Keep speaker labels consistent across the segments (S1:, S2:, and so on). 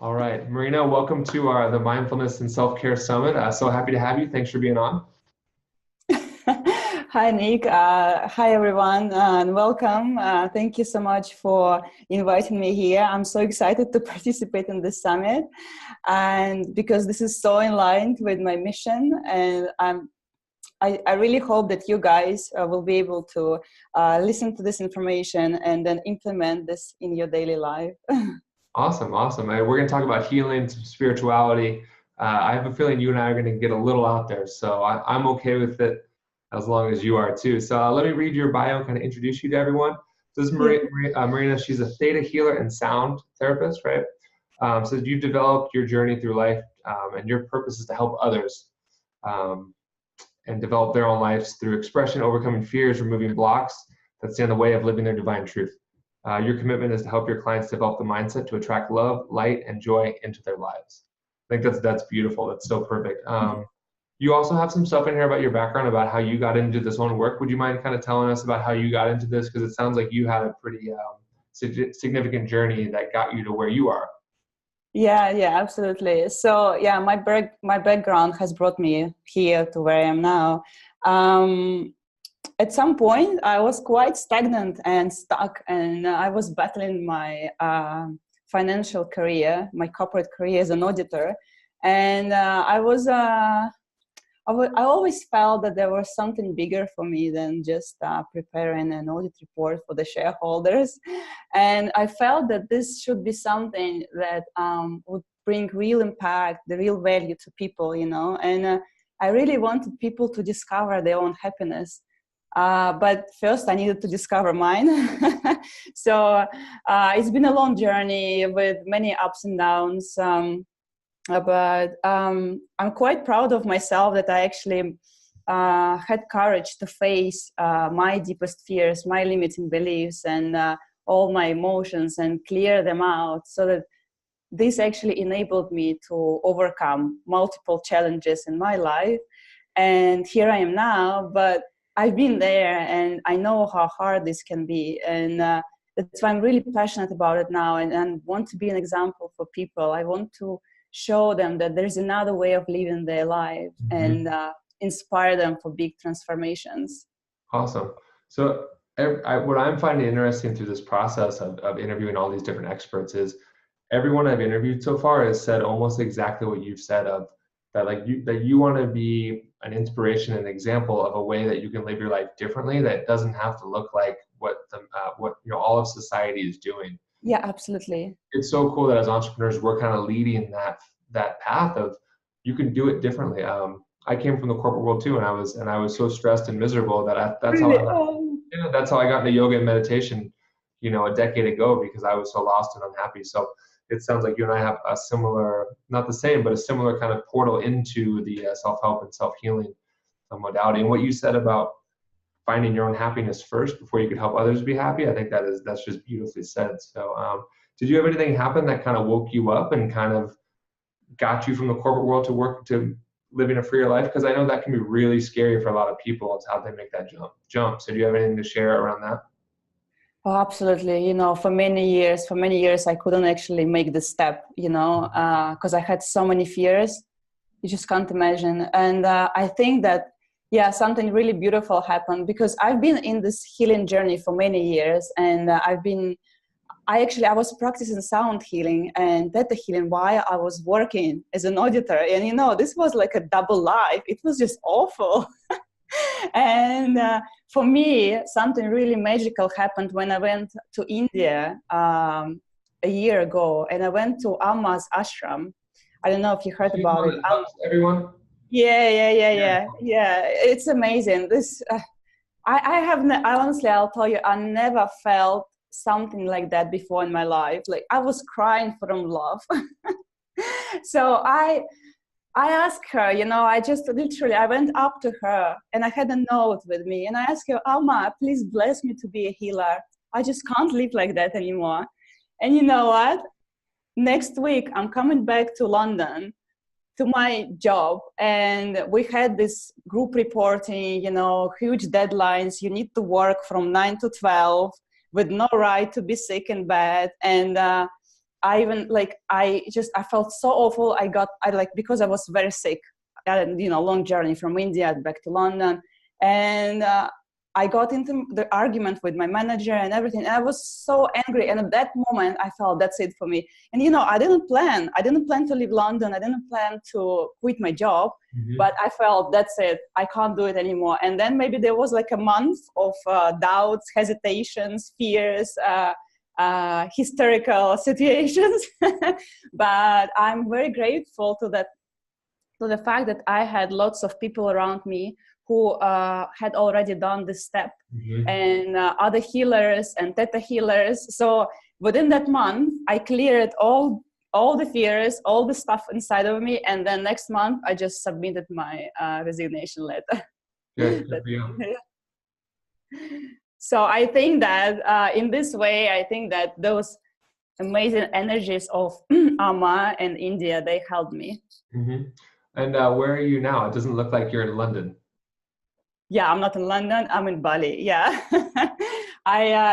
S1: All right, Marina, welcome to the Mindfulness and Self-Care Summit. So happy to have you. Thanks for being on.
S2: Hi, Nick. Hi, everyone, and welcome. Thank you so much for inviting me here. I'm so excited to participate in this summit, and because this is so in line with my mission, and I really hope that you guys will be able to listen to this information and then implement this in your daily life.
S1: Awesome, awesome. We're going to talk about healing, some spirituality. I have a feeling you and I are going to get a little out there, so I'm okay with it as long as you are too. So let me read your bio and kind of introduce you to everyone. This is Marina. She's a theta healer and sound therapist, right? So you've developed your journey through life, and your purpose is to help others um, and develop their own lives through expression, overcoming fears, removing blocks that stand in the way of living their divine truth. Your commitment is to help your clients develop the mindset to attract love, light, and joy into their lives. I think that's beautiful. That's so perfect. You also have some stuff in here about your background, about how you got into this own work. Would you mind kind of telling us about how you got into this? Because it sounds like you had a pretty significant journey that got you to where you are.
S2: Yeah, absolutely. So yeah, my background has brought me here to where I am now. At some point, I was quite stagnant and stuck, and I was battling my financial career, my corporate career as an auditor, and I always felt that there was something bigger for me than just preparing an audit report for the shareholders. And I felt that this should be something that would bring real impact, the real value to people, and I really wanted people to discover their own happiness. But first I needed to discover mine. So it's been a long journey with many ups and downs. But I'm quite proud of myself that I actually had courage to face my deepest fears, my limiting beliefs, and all my emotions and clear them out, so that this actually enabled me to overcome multiple challenges in my life. And here I am now, but I've been there and I know how hard this can be. And that's why I'm really passionate about it now, and want to be an example for people. I want to show them that there's another way of living their life, and inspire them for big transformations.
S1: Awesome. So what I'm finding interesting through this process of interviewing all these different experts is everyone I've interviewed so far has said almost exactly what you've said, of that you want to be an inspiration, an example of a way that you can live your life differently, that doesn't have to look like what all of society is doing.
S2: Yeah, absolutely.
S1: It's so cool that as entrepreneurs, we're kind of leading that path of you can do it differently. I came from the corporate world too, and I was so stressed and miserable that that's
S2: Really?
S1: how I got into yoga and meditation, a decade ago, because I was so lost and unhappy. So it sounds like you and I have a similar, not the same, but a similar kind of portal into the self-help and self-healing modality. And what you said about finding your own happiness first before you could help others be happy, I think that's just beautifully said. So did you have anything happen that kind of woke you up and kind of got you from the corporate world to work to living a freer life? Because I know that can be really scary for a lot of people. It's how they make that jump. So do you have anything to share around that?
S2: Oh, absolutely. For many years, I couldn't actually make the step, because I had so many fears. You just can't imagine. And I think that, yeah, something really beautiful happened, because I've been in this healing journey for many years, and I was practicing sound healing and theta healing while I was working as an auditor. And, this was like a double life. It was just awful. And for me, something really magical happened when I went to India a year ago, and I went to Amma's ashram. I don't know if you heard about it.
S1: Everyone?
S2: Yeah. It's amazing. I'll tell you, I never felt something like that before in my life. Like, I was crying from love. So I asked her, I went up to her and I had a note with me, and I asked her, Alma, please bless me to be a healer. I just can't live like that anymore. And you know what? Next week, I'm coming back to London to my job, and we had this group reporting, huge deadlines. You need to work from 9 to 12 with no right to be sick in bed. And I felt so awful. Because I was very sick, and long journey from India back to London, and I got into the argument with my manager and everything. And I was so angry. And at that moment, I felt that's it for me. And, I didn't plan to leave London. I didn't plan to quit my job, but I felt that's it. I can't do it anymore. And then maybe there was like a month of doubts, hesitations, fears, hysterical situations. But I'm very grateful to the fact that I had lots of people around me who had already done this step, and other healers and theta healers. So within that month, I cleared all the fears, all the stuff inside of me, and then next month I just submitted my resignation letter.
S1: Good for you.
S2: So I think that in this way, I think that those amazing energies of Amma and India, they helped me.
S1: And where are you now? It doesn't look like you're in London.
S2: Yeah, I'm not in London. I'm in Bali. Yeah.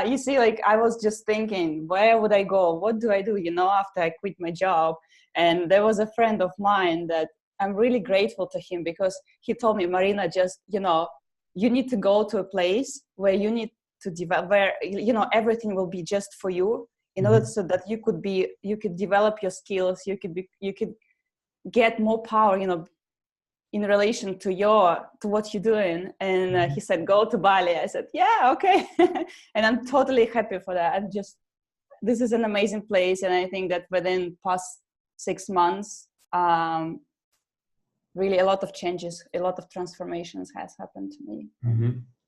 S2: You see, I was just thinking, where would I go? What do I do, after I quit my job? And there was a friend of mine that I'm really grateful to him, because he told me, Marina, just, you need to go to a place where you need to develop, where, everything will be just for you, in order so that you could develop your skills. You could get more power, in relation to what you're doing. And he said, go to Bali. I said, yeah, okay. And I'm totally happy for that. This is an amazing place. And I think that within past 6 months, really a lot of changes, a lot of transformations has happened to me.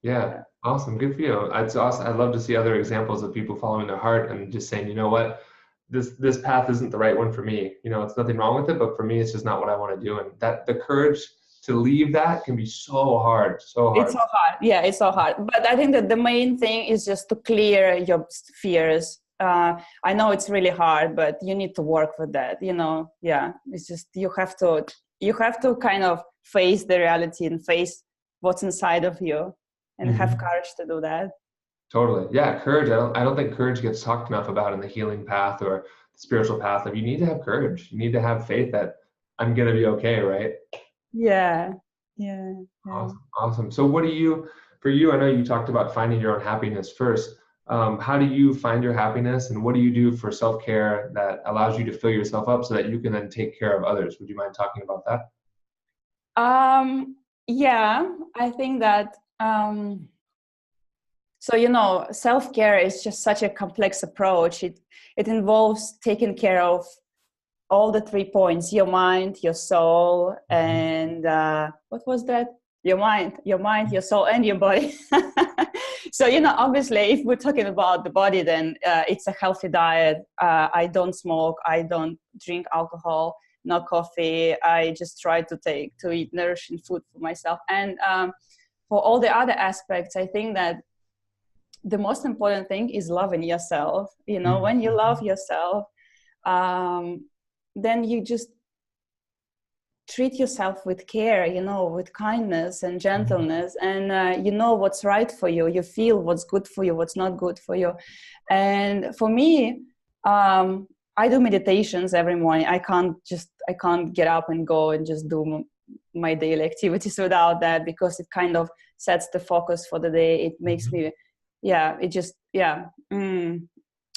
S1: Yeah. Awesome. Good for you. It's awesome. I'd love to see other examples of people following their heart and just saying, you know what, this path isn't the right one for me. It's nothing wrong with it, but for me, it's just not what I want to do. And that the courage to leave that can be so hard. It's so hard.
S2: Yeah, it's so hard. But I think that the main thing is just to clear your fears. I know it's really hard, but you need to work with that. Yeah, it's just, you have to kind of face the reality and face what's inside of you, and have courage to do that.
S1: Totally. Yeah. Courage. I don't think courage gets talked enough about in the healing path or the spiritual path. You need to have courage. You need to have faith that I'm going to be okay. Right.
S2: Yeah.
S1: Awesome. So for you, I know you talked about finding your own happiness first. How do you find your happiness, and what do you do for self-care that allows you to fill yourself up so that you can then take care of others? Would you mind talking about that?
S2: Yeah, I think that, self-care is just such a complex approach. It involves taking care of all the 3 points: your mind, your soul, and what was that? Your mind, your soul, and your body. So, obviously, if we're talking about the body, then it's a healthy diet. I don't smoke. I don't drink alcohol, no coffee. I just try to eat nourishing food for myself. And for all the other aspects, I think that the most important thing is loving yourself. When you love yourself, then you just treat yourself with care, with kindness and gentleness, and you know what's right for you. You feel what's good for you, what's not good for you. And for me, I do meditations every morning. I can't get up and go and just do my daily activities without that, because it kind of sets the focus for the day. It makes me,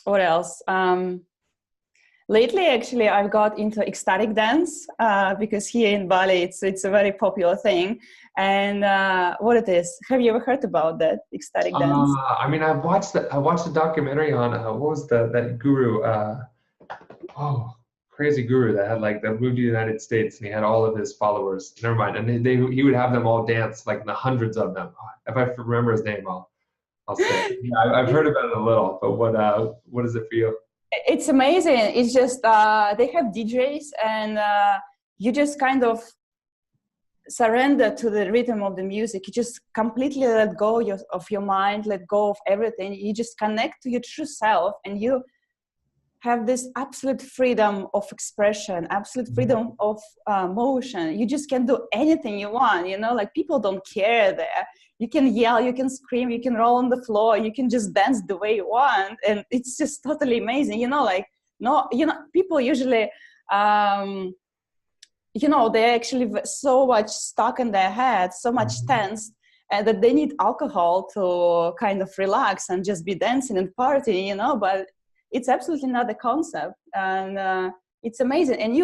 S2: what else? Lately, actually, I've got into ecstatic dance because here in Bali, it's a very popular thing. And what it is? Have you ever heard about that, ecstatic dance?
S1: I watched the documentary on what was that guru? Crazy guru that moved to the United States, and he had all of his followers. Never mind. And he would have them all dance, like the hundreds of them. If I remember his name, I'll say. Yeah, I've heard about it a little, but what is it for you?
S2: It's amazing. It's just they have DJs, and you just kind of surrender to the rhythm of the music. You just completely let go of your mind, let go of everything. You just connect to your true self, and you have this absolute freedom of expression, absolute freedom of motion. You just can do anything you want, people don't care there. You can yell, you can scream, you can roll on the floor, you can just dance the way you want. And it's just totally amazing. no, people usually, they're actually so much stuck in their head, so much tense, that they need alcohol to kind of relax and just be dancing and partying, but it's absolutely not the concept. And it's amazing. And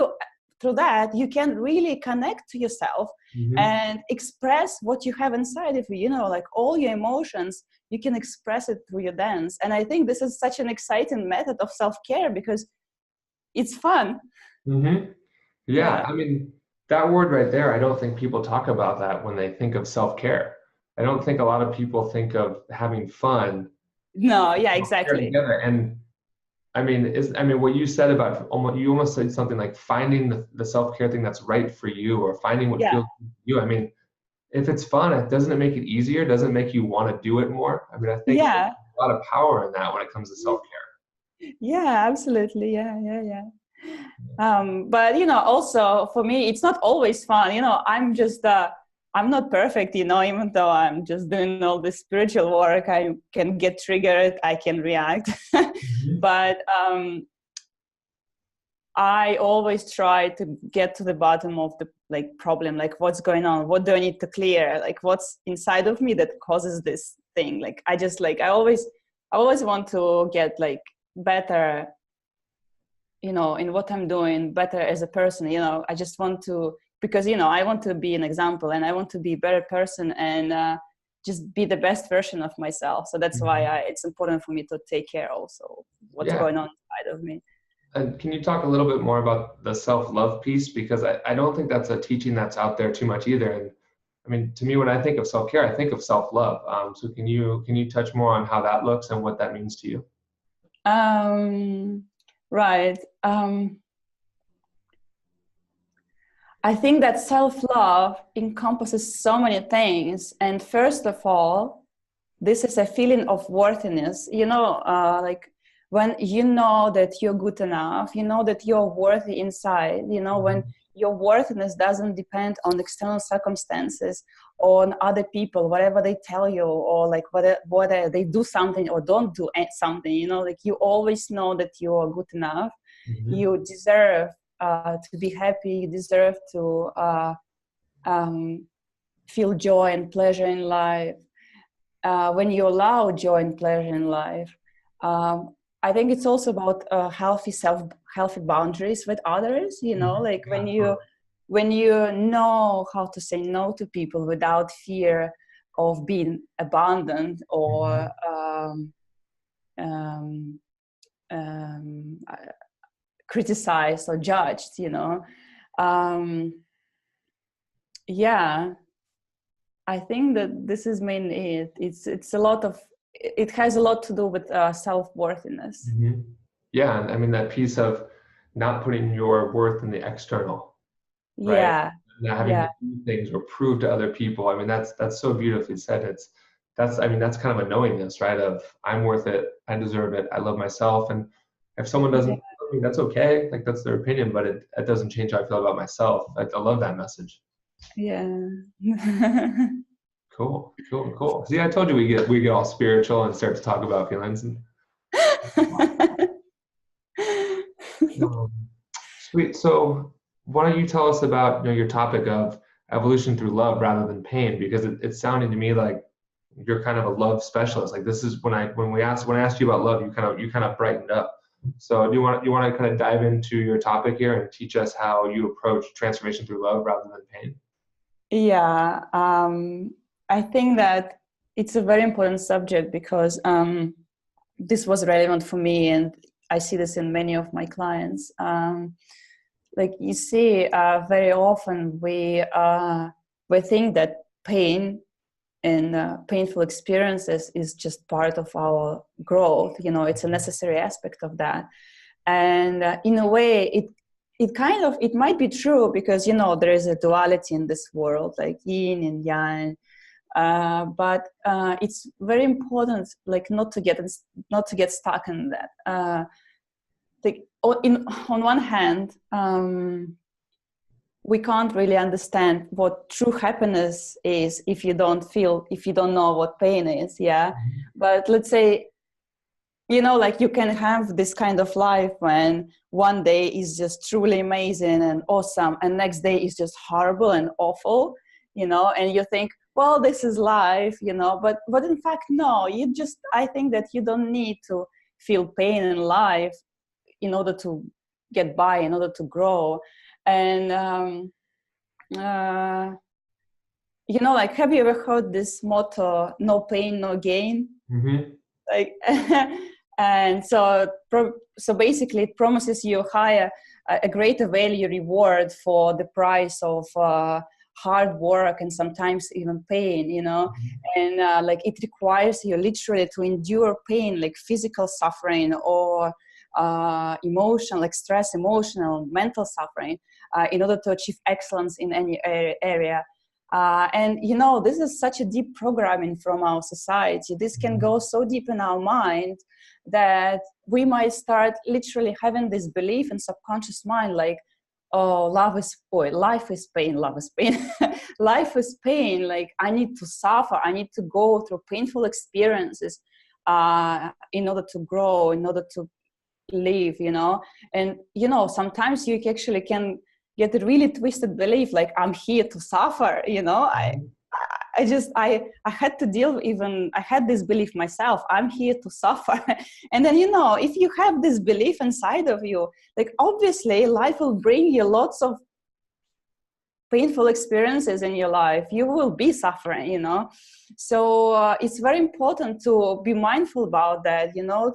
S2: through that, you can really connect to yourself and express what you have inside of you, like all your emotions, you can express it through your dance. And I think this is such an exciting method of self-care because it's fun.
S1: Yeah, I mean, that word right there, I don't think people talk about that when they think of self-care. I don't think a lot of people think of having fun.
S2: No, yeah, exactly.
S1: Together. And I mean, what you said about you almost said something like finding the self-care thing that's right for you, or finding what feels good to you. I mean, if it's fun, doesn't it make it easier? Doesn't it make you want to do it more? I mean, I think there's a lot of power in that when it comes to self-care.
S2: Yeah, absolutely. Yeah. But also for me, it's not always fun. I'm not perfect, even though I'm just doing all this spiritual work. I can get triggered, I can react. But I always try to get to the bottom of the problem, like what's going on, what do I need to clear, like what's inside of me that causes this thing. Like I just I always want to get better, in what I'm doing, better as a person. I just want to, because I want to be an example, and I want to be a better person, and just be the best version of myself. So that's why it's important for me to take care also what's going on inside of me.
S1: And can you talk a little bit more about the self-love piece? Because I don't think that's a teaching that's out there too much either. And I mean, to me, when I think of self-care, I think of self-love. So can you touch more on how that looks and what that means to you?
S2: Right. I think that self-love encompasses so many things. And first of all, this is a feeling of worthiness, when you know that you're good enough, that you're worthy inside, when your worthiness doesn't depend on external circumstances, on other people, whatever they tell you, or whether they do something or don't do something, you always know that you are good enough. You deserve to be happy. You deserve to feel joy and pleasure in life. When you allow joy and pleasure in life, I think it's also about healthy boundaries with others. When you know how to say no to people without fear of being abandoned or criticized or judged. I think that this is mainly it. It has a lot to do with self-worthiness.
S1: Yeah, and I mean that piece of not putting your worth in the external, right? Not having to do things or prove to other people. I mean, that's so beautifully said. That's kind of a knowingness, right? Of I'm worth it, I deserve it, I love myself, and if someone doesn't love me, that's okay. Like that's their opinion, but it doesn't change how I feel about myself. I love that message.
S2: Yeah.
S1: Cool. See, I told you we get all spiritual and start to talk about feelings. Sweet. So why don't you tell us about your topic of evolution through love rather than pain? Because it's sounding to me like you're kind of a love specialist. Like this is when I asked you about love, you kind of brightened up. So do you want to kind of dive into your topic here and teach us how you approach transformation through love rather than pain?
S2: Yeah, I think that it's a very important subject because this was relevant for me, and I see this in many of my clients. Like you see, very often we think that pain and painful experiences is just part of our growth. It's a necessary aspect of that, and in a way, it might be true because there is a duality in this world, like yin and yang. But it's very important, not to get stuck in that. On one hand, we can't really understand what true happiness is if you don't know what pain is. Yeah, but let's say you know, like you can have this kind of life when one day is just truly amazing and awesome, and next day is just horrible and awful, you know, and you think, well, this is life, you know, but in fact, no, I think that you don't need to feel pain in life in order to get by, in order to grow. And, you know, like, have you ever heard this motto, no pain, no gain?
S1: Mm-hmm.
S2: Like, and so basically it promises you a greater value reward for the price of hard work and sometimes even pain, you know. And like it requires you literally to endure pain, like physical suffering or emotion, like stress, emotional, mental suffering, in order to achieve excellence in any area. And you know, this is such a deep programming from our society. This can go so deep in our mind that we might start literally having this belief in subconscious mind, like, oh, life is pain, love is pain. Life is pain, like I need to suffer, I need to go through painful experiences in order to grow, in order to live, you know. And you know, sometimes you actually can get a really twisted belief, like I'm here to suffer, you know. I had to I had this belief myself, I'm here to suffer. And then, you know, if you have this belief inside of you, like obviously life will bring you lots of painful experiences in your life. You will be suffering, you know. So it's very important to be mindful about that, you know,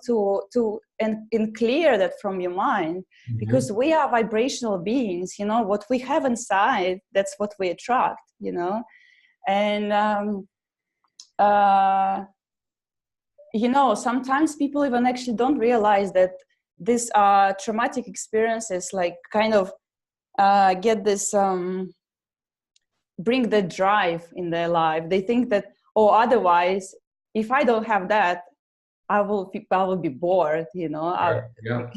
S2: and clear that from your mind, because we are vibrational beings, you know. What we have inside, that's what we attract, you know. And you know, sometimes people even actually don't realize that these traumatic experiences like kind of get this bring the drive in their life. They think that, oh, otherwise, if I don't have that, I will be bored, you know.
S1: Yeah.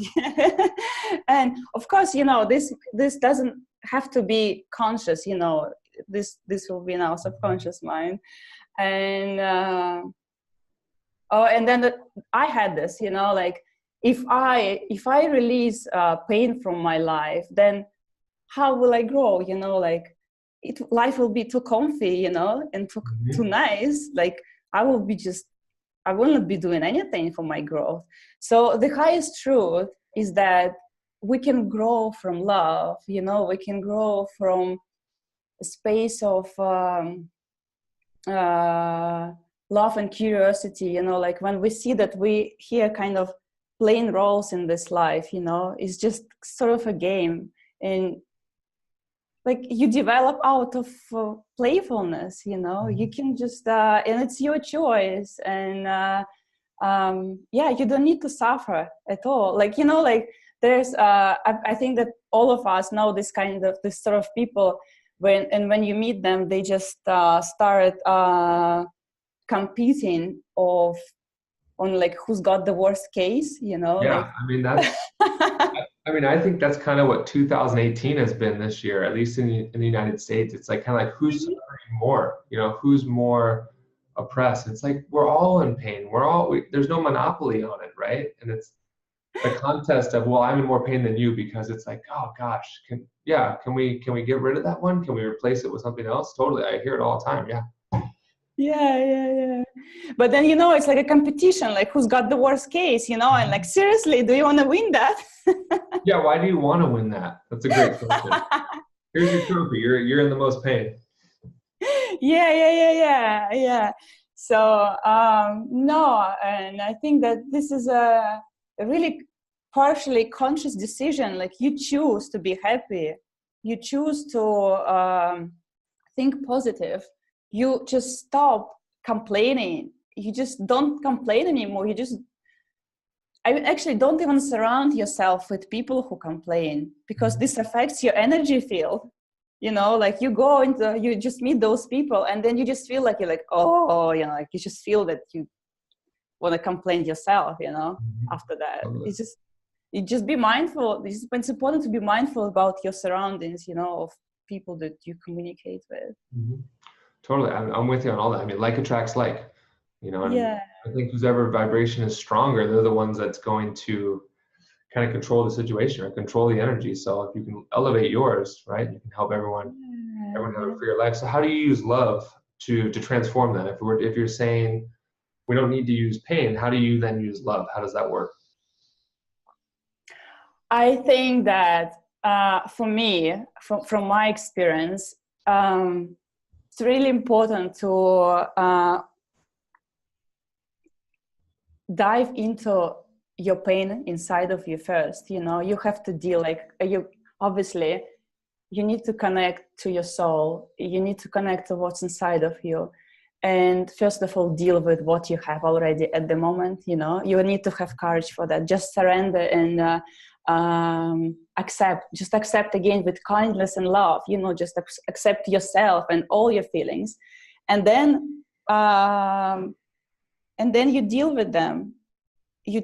S2: And of course, you know, this doesn't have to be conscious, you know. This will be in our subconscious mind. And and then I had this, you know, like if I release pain from my life, then how will I grow, you know? Like life will be too comfy, you know, and too nice. Like I will not be doing anything for my growth. So the highest truth is that we can grow from love, you know. We can grow from a space of love and curiosity, you know. Like when we see that we here kind of playing roles in this life, you know, it's just sort of a game, and like you develop out of playfulness, you know. You can just and it's your choice. And yeah, you don't need to suffer at all. Like, you know, like there's I think that all of us know this sort of people when you meet them, they just start competing on like who's got the worst case, you know.
S1: Yeah,
S2: Like
S1: I mean I think that's kind of what 2018 has been this year, at least in the United States. It's like kind of like who's suffering more, you know, who's more oppressed. It's like we're all in pain. There's no monopoly on it, right? And it's the contest of, well, I'm in more pain than you, because it's like, oh gosh, can we get rid of that one? Can we replace it with something else? Totally, I hear it all the time. Yeah.
S2: Yeah. But then, you know, it's like a competition, like who's got the worst case, you know. And like, seriously, do you want to win that?
S1: Yeah, why do you want to win that? That's a great question. Here's your trophy. You're in the most pain.
S2: Yeah. So no, and I think that this is a really partially conscious decision. Like you choose to be happy, you choose to think positive, you just stop complaining, you just don't complain anymore. I actually don't even surround yourself with people who complain, because this affects your energy field. You know, like you just meet those people, and then you just feel like you're like, oh, you know, like you just feel that you want to complain yourself, you know. After that, you just be mindful. It's important to be mindful about your surroundings, you know, of people that you communicate with.
S1: Totally, I'm with you on all that. I mean, like attracts like. And
S2: Yeah.
S1: I think whoever vibration is stronger, they're the ones that's going to kind of control the situation or control the energy. So if you can elevate yours, right, you can help everyone have
S2: Yeah.
S1: a freer life. So how do you use love to transform that? If you're saying we don't need to use pain, how do you then use love? How does that work?
S2: I think that for me, from my experience, it's really important to dive into your pain inside of you first. You have to deal, like, you obviously you need to connect to your soul. You need to connect to what's inside of you, and first of all deal with what you have already at the moment. You need to have courage for that. Just surrender and accept again with kindness and love. Just accept yourself and all your feelings, and then you deal with them. You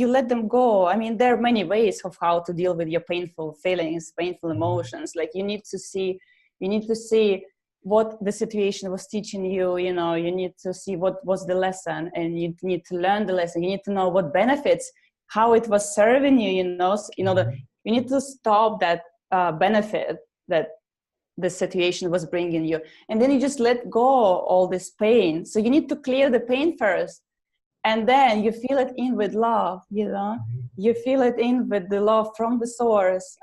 S2: let them go. I mean, there are many ways of how to deal with your painful feelings, painful emotions. Like, you need to see what the situation was teaching you. You need to see what was the lesson, and you need to learn the lesson. You need to know what benefits, how it was serving you. You need to stop that benefit that the situation was bringing you, and then you just let go all this pain. So you need to clear the pain first, and then you feel it in with love. You feel it in with the love from the source.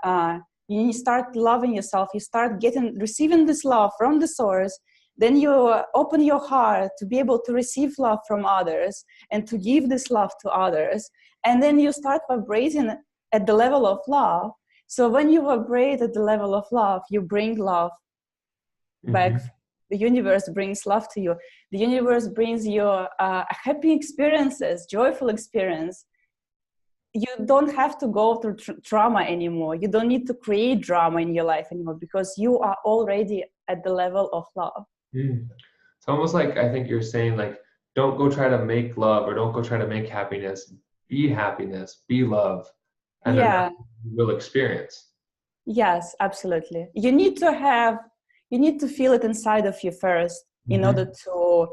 S2: You start loving yourself. You start receiving this love from the source. Then you open your heart to be able to receive love from others and to give this love to others. And then you start vibrating at the level of love. So when you vibrate at the level of love, you bring love back.
S1: Mm-hmm.
S2: The universe brings love to you. The universe brings you happy experiences, joyful experience. You don't have to go through trauma anymore. You don't need to create drama in your life anymore, because you are already at the level of love.
S1: It's almost like, I think you're saying, like, don't go try to make love, or don't go try to make happiness. Be happiness, be love, and then
S2: Yeah.
S1: that's what you will experience.
S2: Yes, absolutely. You need to feel it inside of you first in
S1: Mm-hmm.
S2: order to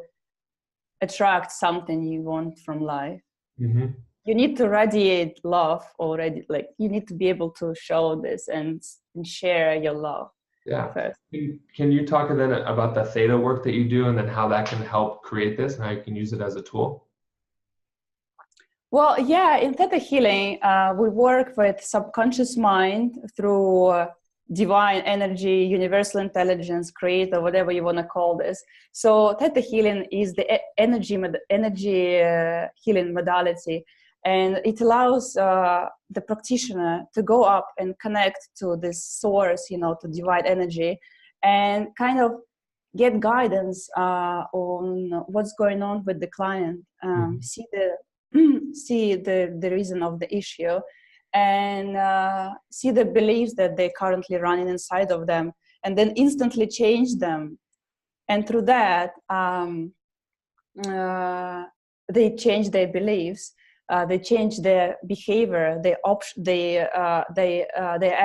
S2: attract something you want from life.
S1: Mm-hmm.
S2: You need to radiate love already. Like, you need to be able to show this and share your love
S1: Yeah.
S2: first.
S1: Can you talk then about the theta work that you do, and then how that can help create this and how you can use it as a tool?
S2: Well, yeah, in Theta Healing, we work with subconscious mind through divine energy, universal intelligence, creator, whatever you want to call this. So Theta Healing is the energy healing modality, and it allows the practitioner to go up and connect to this source, to divine energy, and kind of get guidance on what's going on with the client, see the reason of the issue, and see the beliefs that they're currently running inside of them, and then instantly change them. And through that, they change their beliefs, they change their behavior, their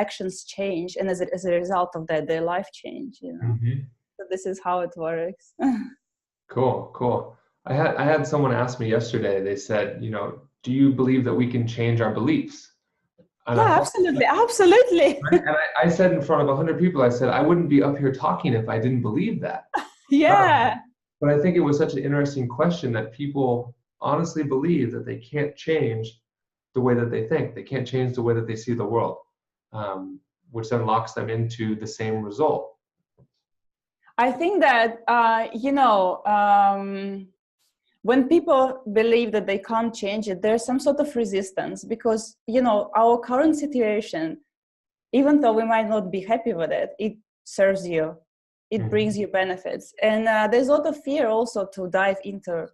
S2: actions change, and as a result of that, their life change.
S1: Mm-hmm.
S2: So this is how it works.
S1: Cool. I had someone ask me yesterday. They said, do you believe that we can change our beliefs? And I
S2: Yeah,
S1: thought,
S2: absolutely.
S1: and I said in front of 100 people, I said, I wouldn't be up here talking if I didn't believe that.
S2: Yeah.
S1: But I think it was such an interesting question that people honestly believe that they can't change the way that they think. They can't change the way that they see the world, which then locks them into the same result.
S2: I think that, when people believe that they can't change it, there's some sort of resistance, because, our current situation, even though we might not be happy with it, it serves you. It brings you benefits. And there's a lot of fear also to dive into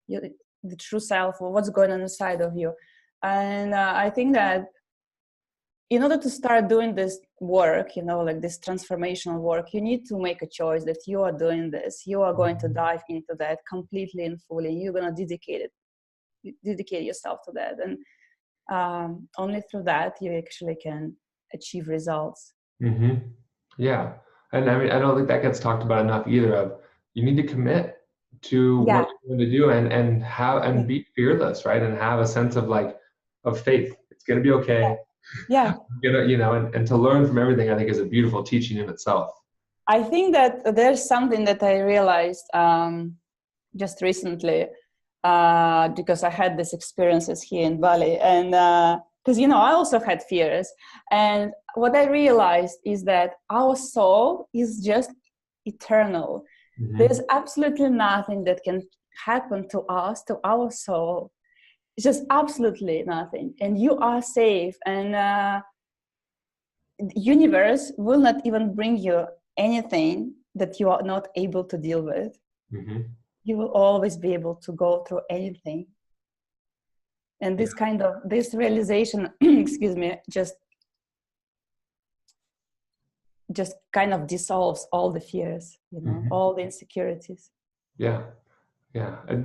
S2: the true self, or what's going on inside of you. And I think that in order to start doing this work, like this transformational work, you need to make a choice that you are doing this. You are going to dive into that completely and fully. You're going to dedicate yourself to that. And only through that, you actually can achieve results.
S1: Yeah. And I mean, I don't think that gets talked about enough either. You need to commit to
S2: Yeah,
S1: what you're going to do, and have
S2: yeah,
S1: and be fearless, right? And have a sense of like of faith. It's going to be okay.
S2: yeah.
S1: And to learn from everything, I think is a beautiful teaching in itself.
S2: I think that there's something that I realized just recently, because I had these experiences here in Bali, and because I also had fears, and what I realized is that our soul is just eternal.
S1: Hmm.
S2: There's absolutely nothing that can happen to us, to our soul. It's just absolutely nothing, and you are safe, and the universe will not even bring you anything that you are not able to deal with.
S1: Hmm.
S2: You will always be able to go through anything, and
S1: Yeah.
S2: this realization excuse me, just kind of dissolves all the fears,
S1: Hmm.
S2: all the insecurities.
S1: Yeah. Yeah. And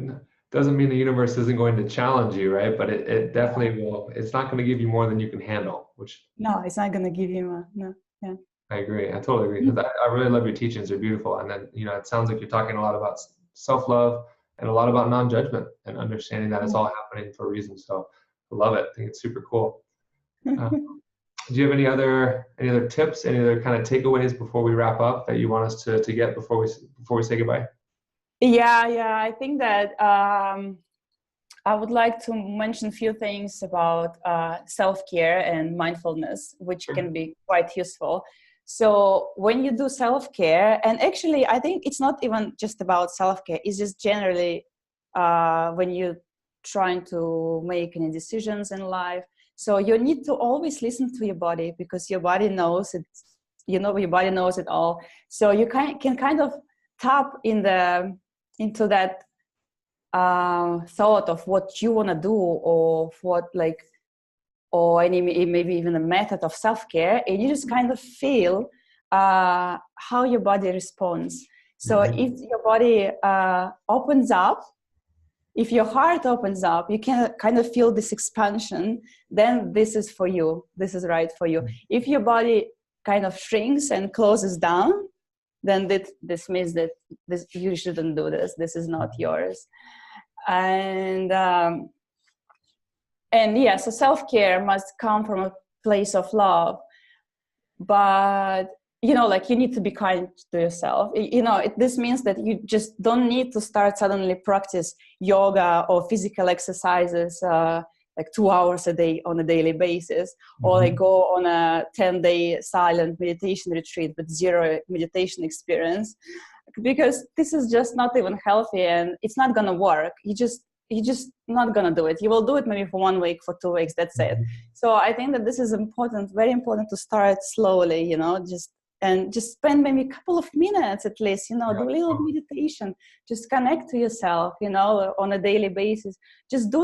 S1: doesn't mean the universe isn't going to challenge you, right? But it
S2: Yeah.
S1: definitely will. It's not going to give you more than you can handle, which
S2: No, it's not going to give you no. Yeah.
S1: I agree. I totally agree. Because I really love your teachings. They're beautiful. And then, it sounds like you're talking a lot about self-love and a lot about non-judgment and understanding that it's all happening for a reason. So I love it. I think it's super cool. Uh, do you have any other tips, any other kind of takeaways before we wrap up that you want us to get before we say goodbye?
S2: Yeah, I think that I would like to mention a few things about self-care and mindfulness, which
S1: Sure.
S2: can be quite useful. So when you do self-care, and actually, I think it's not even just about self-care, it's just generally when you're trying to make any decisions in life. So you need to always listen to your body, because your body knows it, your body knows it all. So you can kind of tap into that thought of what you want to do, or what like, or any maybe even a method of self-care, and you just kind of feel how your body responds. So
S1: Hmm.
S2: if your body opens up, if your heart opens up, you can kind of feel this expansion, then this is for you, this is right for you. If your body kind of shrinks and closes down, then this means that you shouldn't do this is not yours. And yeah, so self-care must come from a place of love, but like, you need to be kind to yourself. This means that you just don't need to start suddenly practice yoga or physical exercises like 2 hours a day on a daily basis, or like
S1: Hmm.
S2: go on a 10-day silent meditation retreat with zero meditation experience, because this is just not even healthy, and it's not gonna work. You just not gonna do it. You will do it maybe for 1 week, for 2 weeks, that's it. So I think that this is important, very important, to start slowly, just spend maybe a couple of minutes at least,
S1: Yeah.
S2: do a little meditation, just connect to yourself, on a daily basis. Just do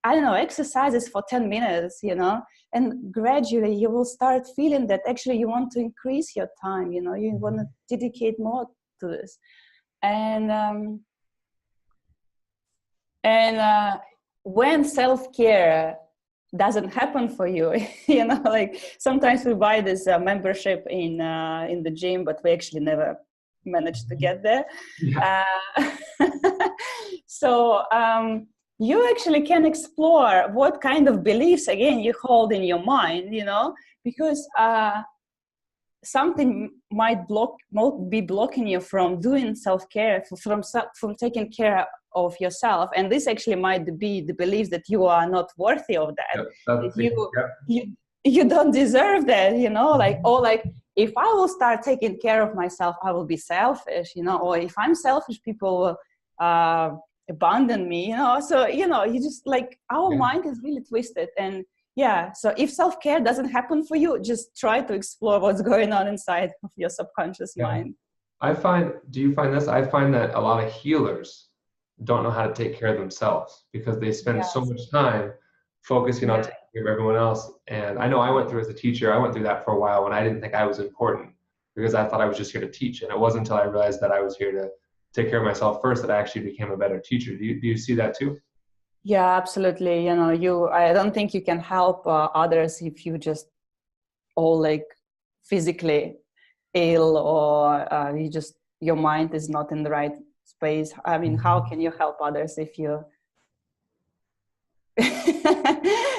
S2: I don't know, exercises for 10 minutes, and gradually you will start feeling that actually you want to increase your time, you want to dedicate more to this. And um and uh, when self-care doesn't happen for you, like sometimes we buy this membership in the gym, but we actually never managed to get there.
S1: Yeah.
S2: uh, so you actually can explore what kind of beliefs again you hold in your mind, because something might be blocking you from doing self-care, from taking care of yourself, and this actually might be the belief that you are not worthy of that,
S1: Yeah. That's
S2: that
S1: the, yeah.
S2: you don't deserve that, like,
S1: Mhm.
S2: or like, if I will start taking care of myself, I will be selfish, or if I'm selfish, people will abandon me, so you just like, our
S1: Yeah.
S2: mind is really twisted. And yeah, so if self-care doesn't happen for you, just try to explore what's going on inside of your subconscious
S1: Yeah.
S2: mind.
S1: Do you find this? I find that a lot of healers don't know how to take care of themselves because they spend so
S2: Yes.
S1: much time focusing on
S2: Yeah.
S1: taking care of everyone else. And I know I went through as a teacher, I went through that for a while when I didn't think I was important because I thought I was just here to teach. And it wasn't until I realized that I was here to take care of myself first that I actually became a better teacher. Do you see that too?
S2: Yeah, absolutely. I don't think you can help others if you just all like physically ill, or your mind is not in the right space. I mean, how can you help others if you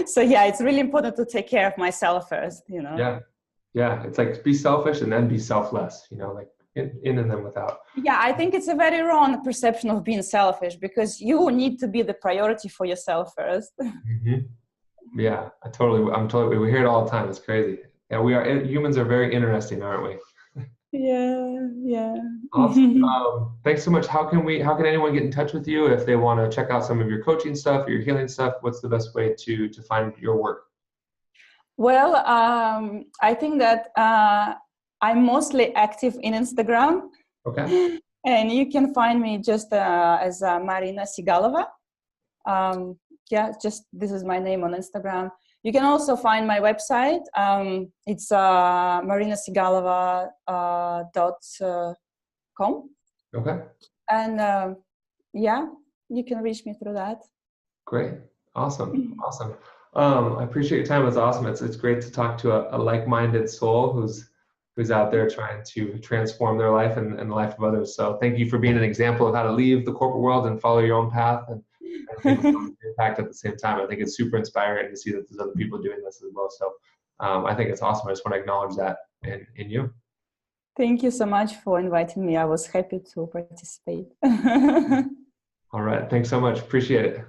S2: so yeah, it's really important to take care of myself first, you know.
S1: Yeah, it's like be selfish and then be selfless, you know, like in and then without.
S2: Yeah, I think it's a very wrong perception of being selfish, because you need to be the priority for yourself first.
S1: Yeah, we hear it all the time. It's crazy. Yeah, humans are very interesting, aren't we?
S2: Yeah.
S1: Awesome. Thanks so much. How can anyone get in touch with you if they want to check out some of your coaching stuff, your healing stuff? What's the best way to find your work?
S2: Well, I think that I'm mostly active in Instagram.
S1: Okay.
S2: And you can find me just as Marina Sigalova. Yeah, just this is my name on Instagram. You can also find my website. It's marinasigalova.com.
S1: Okay.
S2: And yeah, you can reach me through that.
S1: Great. Awesome. I appreciate your time. It's awesome. It's great to talk to a like-minded soul who's out there trying to transform their life and the life of others. So thank you for being an example of how to leave the corporate world and follow your own path and make an impact at the same time. I think it's super inspiring to see that there's other people doing this as well. So I think it's awesome. I just want to acknowledge that in you.
S2: Thank you so much for inviting me. I was happy to participate.
S1: All right. Thanks so much. Appreciate it.